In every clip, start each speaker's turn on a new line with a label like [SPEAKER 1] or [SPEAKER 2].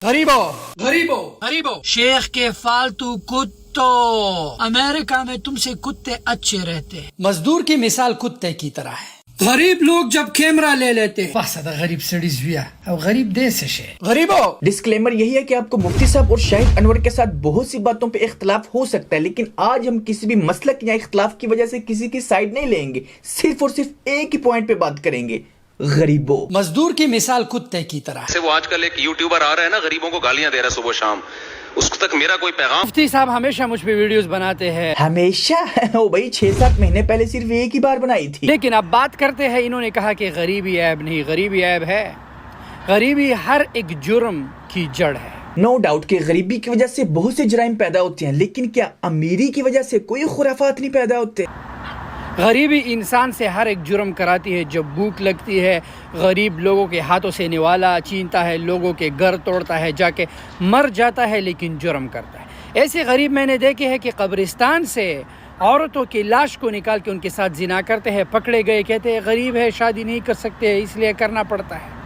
[SPEAKER 1] غریبوں غریبوں
[SPEAKER 2] غریبوں شیخ کے فالتو کتوں، امریکہ میں تم سے کتے اچھے رہتے ہیں۔
[SPEAKER 1] مزدور کی مثال کتے کی طرح ہے۔
[SPEAKER 2] غریب لوگ جب کیمرہ لے لیتے ہیں،
[SPEAKER 1] فاسد غریب سڑیز ہویا او غریب دیس ہے۔ غریبوں
[SPEAKER 3] ڈسکلیمر یہی ہے کہ آپ کو مفتی صاحب اور شاہد انور کے ساتھ بہت سی باتوں پہ اختلاف ہو سکتا ہے، لیکن آج ہم کسی بھی مسلک یا اختلاف کی وجہ سے کسی کی سائیڈ نہیں لیں گے، صرف اور صرف ایک ہی پوائنٹ پہ بات کریں گے، غریبوں۔
[SPEAKER 1] مزدور کی مثال کتے کی طرح ہے۔
[SPEAKER 4] سے وہ آج کل ایک یوٹیوبر آ رہا ہے نا، غریبوں کو گالیاں دے رہا ہے صبح شام، اس تک میرا کوئی پیغام۔
[SPEAKER 1] مفتی صاحب ہمیشہ مجھ پہ ویڈیوز بناتے ہیں،
[SPEAKER 3] ہمیشہ او بھائی 6-7 مہینے پہلے صرف ایک ہی بار بنائی تھی۔
[SPEAKER 1] لیکن اب بات کرتے ہیں، انہوں نے کہا کہ غریبی عیب نہیں، غریبی عیب ہے۔ غریبی ہر ایک جرم کی جڑ ہے۔
[SPEAKER 3] نو ڈاؤٹ کہ غریبی کی وجہ سے بہت سے جرائم پیدا ہوتے ہیں، لیکن کیا امیری کی وجہ سے کوئی خرافات نہیں پیدا ہوتے؟
[SPEAKER 1] غریبی انسان سے ہر ایک جرم کراتی ہے۔ جب بھوک لگتی ہے، غریب لوگوں کے ہاتھوں سے نوالا چھینتا ہے، لوگوں کے گھر توڑتا ہے، جا کے مر جاتا ہے لیکن جرم کرتا ہے۔ ایسے غریب میں نے دیکھے ہیں کہ قبرستان سے عورتوں کی لاش کو نکال کے ان کے ساتھ زنا کرتے ہیں، پکڑے گئے، کہتے ہیں غریب ہے، شادی نہیں کر سکتے، اس لیے کرنا پڑتا ہے۔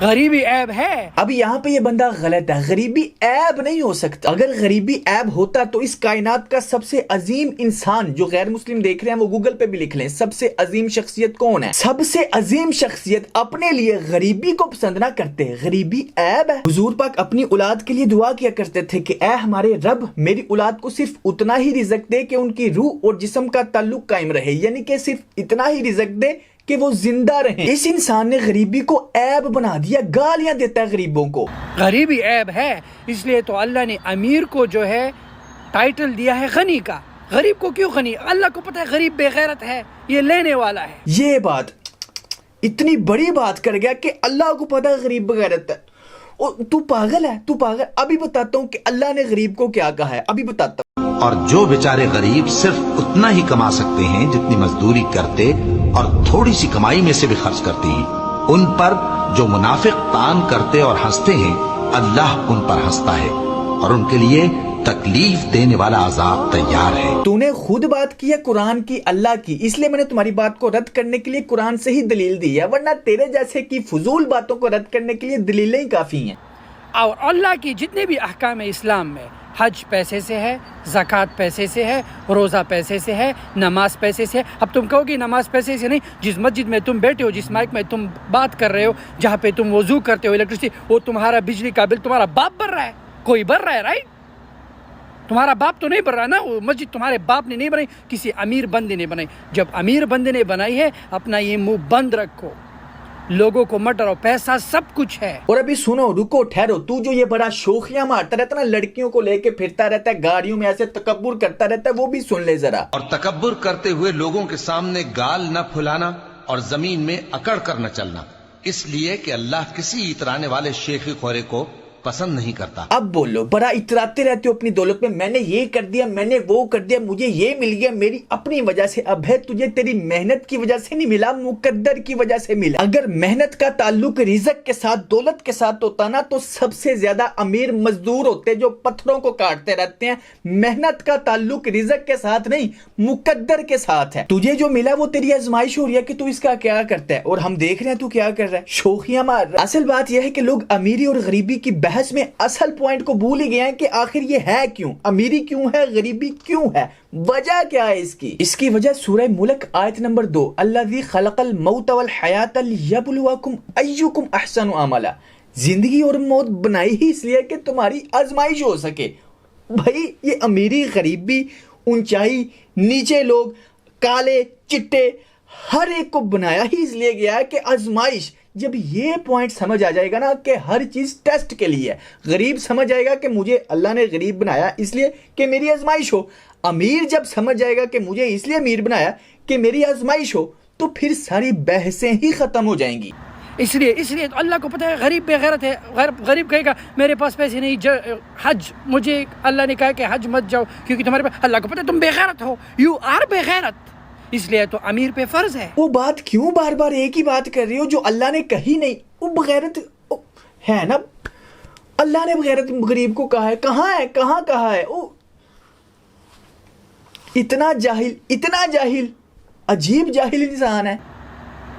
[SPEAKER 1] غریبی عیب ہے۔
[SPEAKER 3] اب یہاں پہ یہ بندہ غلط ہے، غریبی عیب نہیں ہو سکتا۔ اگر غریبی عیب ہوتا تو اس کائنات کا سب سے عظیم انسان، جو غیر مسلم دیکھ رہے ہیں وہ گوگل پہ بھی لکھ لیں، سب سے عظیم شخصیت کون ہے؟ سب سے عظیم شخصیت اپنے لیے غریبی کو پسند نہ کرتے۔ غریبی عیب ہے۔ حضور پاک اپنی اولاد کے لیے دعا کیا کرتے تھے کہ اے ہمارے رب، میری اولاد کو صرف اتنا ہی رزق دے کہ ان کی روح اور جسم کا تعلق قائم رہے، یعنی کہ صرف اتنا ہی رزق دے کہ وہ زندہ رہیں۔ اس انسان نے غریبی کو عیب بنا دیا، گالیاں دیتا ہے غریبوں کو۔
[SPEAKER 1] غریبی عیب ہے، اس لیے تو اللہ نے امیر کو جو ہے ٹائٹل دیا ہے غنی کا۔ غریب کو کیوں غنی؟ اللہ کو پتہ ہے غریب بے غیرت ہے، یہ لینے والا ہے۔
[SPEAKER 3] یہ بات اتنی بڑی بات کر گیا کہ اللہ کو پتہ ہے غریب بغیرت ہے۔ تو پاگل ہے، تو پاگل۔ ابھی بتاتا ہوں کہ اللہ نے غریب کو کیا کہا ہے، ابھی بتاتا ہوں۔
[SPEAKER 5] اور جو بیچارے غریب صرف اتنا ہی کما سکتے ہیں جتنی مزدوری کرتے اور تھوڑی سی کمائی میں سے بھی خرچ کرتے ہیں، ان پر جو منافق تان کرتے اور ہنستے ہیں، اللہ ان پر ہنستا ہے اور ان کے لیے تکلیف دینے والا عذاب تیار ہے۔
[SPEAKER 3] تو نے خود بات کی ہے قرآن کی، اللہ کی، اس لیے میں نے تمہاری بات کو رد کرنے کے لیے قرآن سے ہی دلیل دی ہے، ورنہ تیرے جیسے کی فضول باتوں کو رد کرنے کے لیے دلیلیں ہی کافی ہیں۔
[SPEAKER 1] اور اللہ کی جتنے بھی احکام اسلام میں، حج پیسے سے ہے، زکوٰۃ پیسے سے ہے، روزہ پیسے سے ہے، نماز پیسے سے ہے۔ اب تم کہو گی نماز پیسے سے نہیں، جس مسجد میں تم بیٹھے ہو، جس مائک میں تم بات کر رہے ہو، جہاں پہ تم وضو کرتے ہو، الیکٹرسٹی، وہ تمہارا بجلی کا بل تمہارا باپ بھر رہا ہے، کوئی بھر رہا ہے، رائٹ؟ تمہارا باپ تو نہیں بھر رہا نا، وہ مسجد تمہارے باپ نے نہیں بنائی، کسی امیر بندے نے بنائی۔ جب امیر بندے نے بنائی ہے، اپنا یہ منہ بند رکھو، لوگوں کو مت ڈراؤ، پیسہ سب کچھ ہے۔
[SPEAKER 3] اور ابھی سنو، رکو، ٹھہرو، تو جو یہ بڑا شوخیاں مارتا رہتا نا، لڑکیوں کو لے کے پھرتا رہتا ہے گاڑیوں میں، ایسے تکبر کرتا رہتا ہے، وہ بھی سن لے ذرا۔
[SPEAKER 5] اور تکبر کرتے ہوئے لوگوں کے سامنے گال نہ پھلانا اور زمین میں اکڑ کر نہ چلنا، اس لیے کہ اللہ کسی اترانے والے شیخی خورے کو پسند نہیں کرتا۔
[SPEAKER 3] اب بولو، بڑا اتراتے رہتے ہو اپنی دولت میں، میں نے یہ کر دیا، میں نے وہ کر دیا، مجھے یہ مل گیا میری اپنی وجہ سے۔ اب ہے تجھے تیری محنت کی وجہ سے نہیں ملا، مقدر کی وجہ سے ملا۔ اگر محنت کا تعلق رزق کے ساتھ، دولت کے ساتھ ہوتا نا، تو سب سے زیادہ امیر مزدور ہوتے جو پتھروں کو کاٹتے رہتے ہیں۔ محنت کا تعلق رزق کے ساتھ نہیں، مقدر کے ساتھ ہے۔ تجھے جو ملا وہ تیری آزمائش ہو رہی ہے کہ تو اس کا کیا کرتا ہے، اور ہم دیکھ رہے ہیں تو کیا کر رہا ہے، شوخیاں مار رہا ہے۔ اصل بات یہ ہے کہ لوگ امیری اور غریبی کی بحث میں اصل پوائنٹ کو بھول ہی گئے ہیں کہ آخر یہ ہے کیوں، امیری کیوں ہے، غریبی کیوں ہے، وجہ کیا ہے اس کی وجہ سورہ ملک آیت نمبر 2، الذی خلق الموت والحیات لیبلوکم ایکم احسن عملا، زندگی اور موت بنائی ہی اس لیے کہ تمہاری آزمائش ہو سکے۔ بھائی یہ امیری، غریبی، اونچائی، نیچے لوگ، کالے، چٹے، ہر ایک کو بنایا ہی اس لیے گیا ہے کہ آزمائش۔ جب یہ پوائنٹ سمجھ آ جائے گا نا کہ ہر چیز ٹیسٹ کے لیے ہے، غریب سمجھ جائے گا کہ مجھے اللہ نے غریب بنایا اس لیے کہ میری آزمائش ہو، امیر جب سمجھ جائے گا کہ مجھے اس لیے امیر بنایا کہ میری آزمائش ہو، تو پھر ساری بحثیں ہی ختم ہو جائیں گی۔
[SPEAKER 1] اس لیے تو اللہ کو پتہ ہے غریب بے غیرت ہے۔ غریب کہے گا میرے پاس پیسے نہیں، حج، مجھے اللہ نے کہا کہ حج مت جاؤ کیونکہ تمہارے پاس، اللہ کو پتہ ہے تم بے غیرت ہو، یو آر بے غیرت، اس لیے تو امیر پہ فرض ہے۔
[SPEAKER 3] وہ بات کیوں بار بار ایک ہی بات کر رہی ہو جو اللہ نے کہی نہیں؟ وہ بغیرت ہے نا، اللہ نے بغیرت غریب کو کہا ہے، کہاں ہے، کہاں کہا ہے؟ اتنا جاہل، عجیب جاہل انسان ہے۔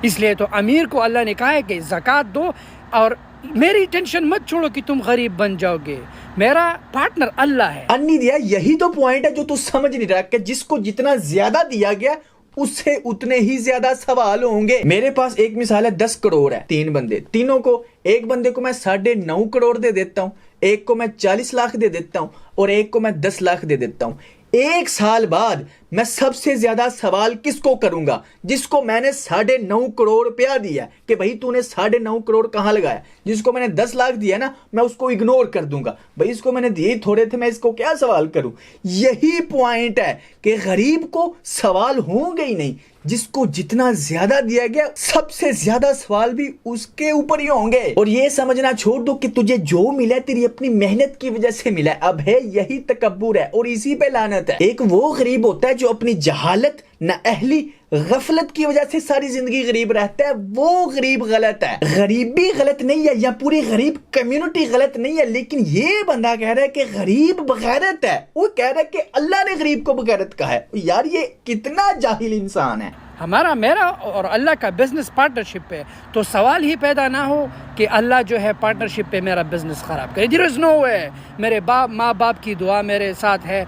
[SPEAKER 1] اس لیے تو امیر کو اللہ نے کہا ہے کہ زکوٰۃ دو اور मेरी टेंशन मत छोड़ो कि तुम गरीब बन जाओगे, मेरा पार्टनर अल्लाह है।
[SPEAKER 3] अन्नी दिया, यही तो पॉइंट है जो तू समझ नहीं रहा कि जिसको जितना ज्यादा दिया गया उससे उतने ही ज्यादा सवाल होंगे। मेरे पास एक मिसाल है, 10 करोड़ है, 3 बंदे, तीनों को, एक बंदे को मैं 9.5 करोड़ दे देता हूँ, एक को मैं 40 लाख दे देता हूँ और एक को मैं 10 लाख दे देता हूँ। 1 साल बाद मैं सबसे ज्यादा सवाल किसको करूंगा? जिसको मैंने 9.5 करोड़ रुपया दिया कि भाई तूने 9.5 करोड़ कहाँ लगाया। जिसको मैंने 10 लाख दिया ना, मैं उसको इग्नोर कर दूंगा, भाई इसको मैंने दिए थोड़े थे, मैं इसको क्या सवाल करूं। यही पॉइंट है कि गरीब को सवाल होंगे ही नहीं। जिसको जितना ज्यादा दिया गया सबसे ज्यादा सवाल भी उसके ऊपर ही होंगे। और ये समझना छोड़ दो कि तुझे जो मिला है तेरी अपनी मेहनत की वजह से मिला है। अब है यही तकब्बुर है और इसी पे लानत है। एक वो गरीब होता है जो अपनी जहालत, नाअहली, गफलत की वजह से सारी जिंदगी गरीब रहता है, वो गरीब गलत है। गरीबी गलत नहीं है या पूरी गरीब कम्युनिटी गलत नहीं है, लेकिन ये बंदा कह रहा है कि गरीब बगैरत है। वो कह रहा है कि अल्लाह ने गरीब को बगैरत कहा है। यार ये कितना जाहिल इंसान है।
[SPEAKER 1] हमारा, मेरा और अल्लाह का बिजनेस पार्टनरशिप पे, तो सवाल ही पैदा ना हो कि अल्लाह जो है पार्टनरशिप पे मेरा बिजनेस खराब करे। देयर इज नो वे। मेरे माँ बाप की दुआ मेरे साथ है,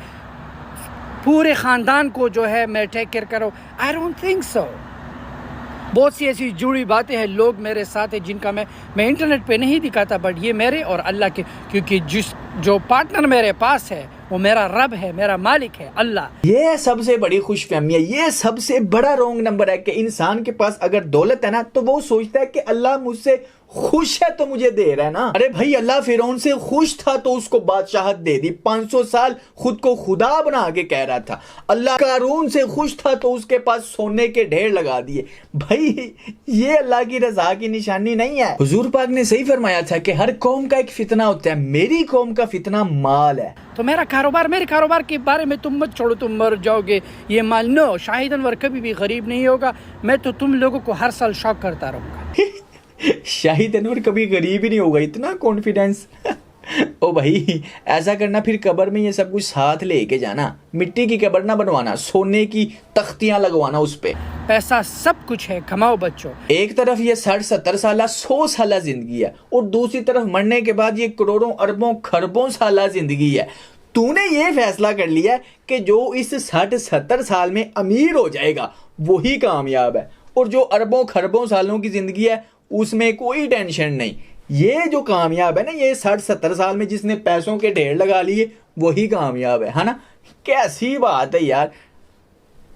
[SPEAKER 1] पूरे ख़ानदान को जो है मैं टेक केयर करो। I don't think so. बहुत सी ऐसी जुड़ी बातें हैं, लोग मेरे साथ हैं जिनका मैं इंटरनेट पे नहीं दिखाता, बट ये मेरे और अल्लाह के, क्योंकि जो पार्टनर मेरे पास है वो मेरा रब है, मेरा मालिक है अल्लाह।
[SPEAKER 3] ये सबसे बड़ी खुशफहमी है, ये सबसे बड़ा रॉन्ग नंबर है कि इंसान के पास अगर दौलत है ना तो वो सोचता है कि अल्लाह मुझसे खुश है तो मुझे दे रहा है ना। अरे भाई अल्लाह फिरौन से खुश था तो उसको बादशाहत दे दी। 500 साल खुद को खुदा बना के कह रहा था। अल्लाह कारून से खुश था तो उसके पास सोने के ढेर लगा दिए। भाई ये अल्लाह की रजा की निशानी नहीं है। हुजूर पाक ने सही फरमाया था कि हर कौम का एक फितना होता है, मेरी कौम का फितना माल है।
[SPEAKER 1] तो मेरे कारोबार के बारे में तुम मत छोड़ो, तुम मर जाओगे ये माल। नो, शाहिद अनवर कभी भी गरीब नहीं होगा। मैं तो तुम लोगों को हर साल शॉक करता रहूंगा।
[SPEAKER 3] शाहिद अनवर कभी गरीब ही नहीं होगा, इतना कॉन्फिडेंस। ओ भाई ऐसा करना, फिर कब्र में ये सब कुछ साथ लेके जाना। मिट्टी की कब्र ना बनवाना, सोने की तख्तियां लगवाना उस पे।
[SPEAKER 1] पैसा सब कुछ है, कमाओ बच्चों।
[SPEAKER 3] एक तरफ ये 60-70 साल 100 साल जिंदगी है और दूसरी तरफ मरने के बाद ये करोड़ों अरबों खरबों साल जिंदगी है। तूने ये फैसला कर लिया कि जो इस 60-70 साल में अमीर हो जाएगा वही कामयाब है, और जो अरबों खरबों सालों की जिंदगी है उसमें कोई टेंशन नहीं। ये जो कामयाब है ना, ये 60-70 साल में जिसने पैसों के ढेर लगा लिए वही कामयाब है ना। कैसी बात है यार।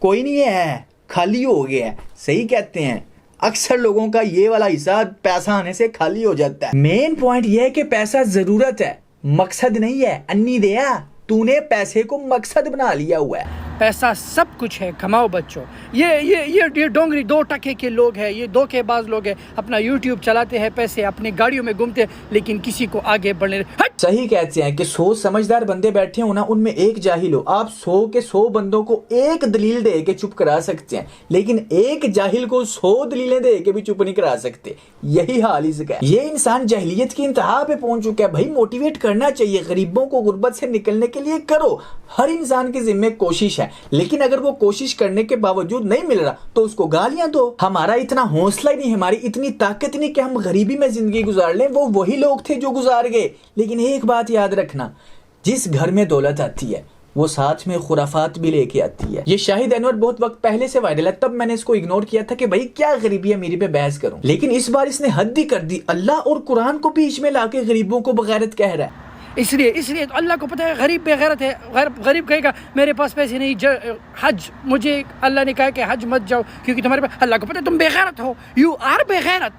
[SPEAKER 3] कोई नहीं है, खाली हो गया है। सही कहते हैं, अक्सर लोगों का ये वाला हिस्सा पैसा आने से खाली हो जाता है। मेन पॉइंट ये है कि पैसा जरूरत है, मकसद नहीं है। अन्नी दिया, तूने पैसे को मकसद बना लिया हुआ है।
[SPEAKER 1] पैसा सब कुछ है, कमाओ बच्चों। ये डोंगरी 2 टके के लोग हैं, ये धोखेबाज लोग हैं। अपना यूट्यूब चलाते हैं, पैसे अपनी गाड़ियों में घूमते हैं, लेकिन किसी को आगे बढ़ने।
[SPEAKER 3] सही कहते हैं कि 100 समझदार बंदे बैठे हो ना, उनमें एक जाहिल हो। आप 100 के 100 बंदों को एक दलील दे के चुप करा सकते हैं, लेकिन एक जाहिल को 100 दलीलें दे के भी चुप नहीं करा सकते। यही हाल इसका है। ये इंसान जहलियत की इंतहा पे पहुंच चुका है। भाई मोटिवेट करना चाहिए, गरीबों को गुर्बत से निकलने के लिए करो। हर इंसान के जिम्मे कोशिश है, लेकिन अगर वो कोशिश करने के बावजूद नहीं मिल रहा तो उसको गालियां दो। हमारा इतना हौसला ही नहीं, हमारी इतनी ताकत नहीं कि हम गरीबी में जिंदगी गुजार लें। वो वही लोग थे जो गुजार गए। लेकिन एक बात याद रखना, जिस घर में दौलत आती है वो साथ में खुराफात भी लेके आती है। ये शाहिद अनवर बहुत वक्त पहले से वायरल है, तब मैंने इसको इग्नोर किया था कि भाई क्या गरीबी है मेरी पे बहस करूं। लेकिन इस बार इसने हद ही कर दी, अल्लाह और कुरान को बीच में लाके गरीबों को बगैरत कह रहा है।
[SPEAKER 1] इसलिए तो अल्लाह को पता है गरीब बेगैरत है। गरीब कहेगा मेरे पास पैसे नहीं, हज, मुझे अल्लाह ने कहा कि हज मत जाओ क्योंकि तुम्हारे पास, अल्लाह को पता है तुम बेगैरत हो, यू आर बेगैरत,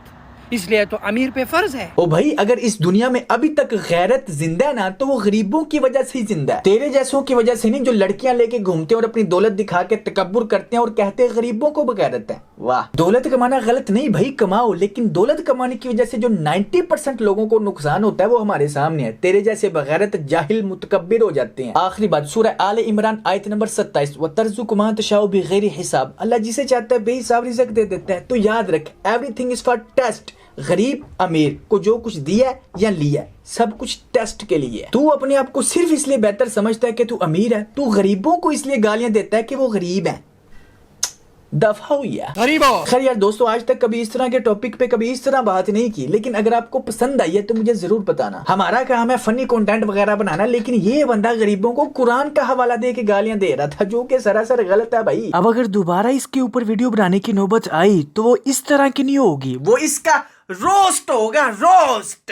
[SPEAKER 1] इसलिए तो अमीर पे फर्ज है।
[SPEAKER 3] ओ भाई अगर इस दुनिया में अभी तक गैरत जिंदा है ना तो वो गरीबों की वजह से ही जिंदा है, तेरे जैसों की वजह से नहीं, जो लड़कियां लेके घूमते हैं और अपनी दौलत दिखा के तकब्बुर करते हैं और कहते हैं गरीबों को बगैरत है। वाह, दौलत कमाना गलत नहीं भाई, कमाओ, लेकिन दौलत कमाने की वजह से जो 90% लोगों को नुकसान होता है वो हमारे सामने है। तेरे जैसे बगैरत जाहिल मुतकब्बिर हो जाते हैं। आखिरी बात, सूरह आले इमरान आयत नंबर 27, वतर्जुकु मा तशाउ बिगैरि हिसाब। अल्लाह जिसे चाहता है बेहिसाब रिज़्क दे देता है। तो याद रख, एवरीथिंग इज फॉर टेस्ट। गरीब अमीर को जो कुछ दिया या लिया सब कुछ टेस्ट के लिए है। तू अपने आप को सिर्फ इसलिए बेहतर समझता है कि तू अमीर है, तू गरीबों को इसलिए गालियां देता है कि वो गरीब है। दफा हुआ।
[SPEAKER 1] गरीबों।
[SPEAKER 3] खैर यार दोस्तों, आज तक कभी इस तरह के टॉपिक पे कभी इस तरह बात नहीं की, लेकिन अगर आपको पसंद आई है तो मुझे जरूर बताना। हमारा काम है फनी कंटेंट वगैरह बनाना, लेकिन ये बंदा गरीबों को कुरान का हवाला दे के गालियां दे रहा था, जो कि सरासर गलत है भाई। अब अगर दोबारा इसके ऊपर वीडियो बनाने की नौबत आई तो वो इस तरह की नहीं होगी, वो इसका रोस्ट होगा, रोस्ट।